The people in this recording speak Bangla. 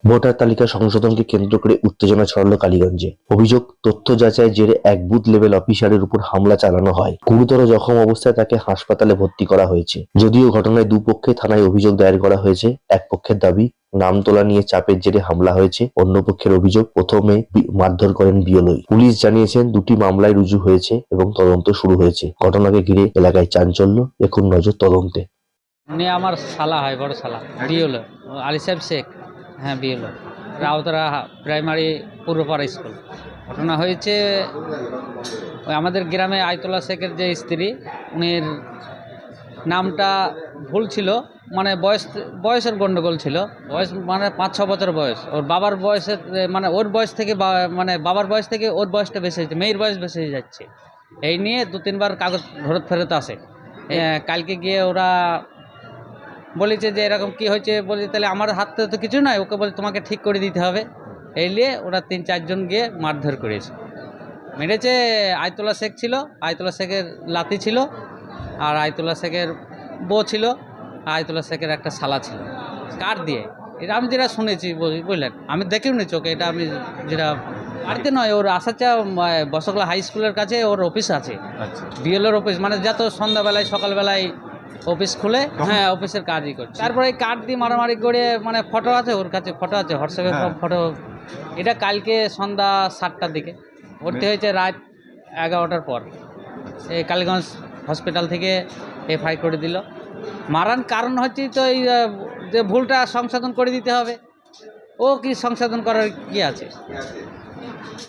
ভোটার তালিকা সংশোধনকে কেন্দ্র করে উত্তেজনা ছড়ালো কালীগঞ্জে। অভিযোগ, তথ্য যাচাইয়ের জেরে এক বুথ লেভেল অফিসারের উপর হামলা চালানো হয়। গুরুতর জখম অবস্থায় তাকে হাসপাতালে ভর্তি করা হয়েছে। যদিও ঘটনায় দুপক্ষে থানায় অভিযোগ দায়ের করা হয়েছে। এক পক্ষের দাবি, নাম তোলা নিয়ে চাপের জেরে হামলা হয়েছে। অন্য পক্ষের অভিযোগ, প্রথমে মারধর করেন বিএলওই। পুলিশ জানিয়েছেন, দুটি মামলায় রুজু হয়েছে এবং তদন্ত শুরু হয়েছে। ঘটনাকে ঘিরে এলাকায় চাঞ্চল্য, এখন নজর তদন্তে। উনি আমার শালা হয়, বড় শালা, বিএলও আলী সাহেব শেখ। হ্যাঁ, BLO Rautara primary Purbapara school. ঘটনা হয়েছে ওই আমাদের গ্রামে আয়তুল্লাহ শেখের যে স্ত্রী, উনির নামটা ভুল ছিল, মানে বয়সের গণ্ডগোল ছিল। বয়স মানে 5-6 বছর বয়স। ওর বাবার বয়সের মানে ওর বয়স থেকে মানে বাবার বয়স থেকে ওর বয়সটা বেশি হচ্ছে, মেয়ের বয়স বেশি হয়ে যাচ্ছে। এই নিয়ে 2-3 বার কাগজ ফেরত আসে। কালকে গিয়ে ওরা বলেছে যে এরকম কি হয়েছে, বলি তাহলে আমার হাতে তো কিছু নয়, ওকে বলে তোমাকে ঠিক করে দিতে হবে। এই নিয়ে ওরা 3-4 জন গিয়ে মারধর করেছে, মেরেছে। আয়তুল্লাহ শেখ ছিল, আয়তুল্লাহ শেখের লাতি ছিল, আর আয়তুল্লাহ শেখের বউ ছিল, আয়তুল্লাহ শেখের একটা শালা ছিল। কার দিয়ে, এটা আমি যেটা শুনেছি বুঝলেন, আমি দেখেও নি চোখে, এটা আমি যেটা বাড়িতে নয়, ওর আসাচা বসকলা হাই স্কুলের কাছে ওর অফিস আছে, বিএলওর অফিস, মানে যত সন্ধ্যাবেলায় সকালবেলায় অফিস খুলে, হ্যাঁ অফিসের কাজই করছে। তারপরে এই কার্ড দিয়ে মারামারি করে, মানে ফটো আছে ওর কাছে, ফটো আছে হোয়াটসঅ্যাপে ফটো। এটা কালকে সন্ধ্যা 7টার দিকে ভর্তি হয়েছে, রাত 11টার পর এই কালীগঞ্জ হসপিটাল থেকে এফআই করে দিল। মারার কারণ হচ্ছে তো এই যে ভুলটা সংশোধন করে দিতে হবে। ও কি সংশোধন করার কি আছে?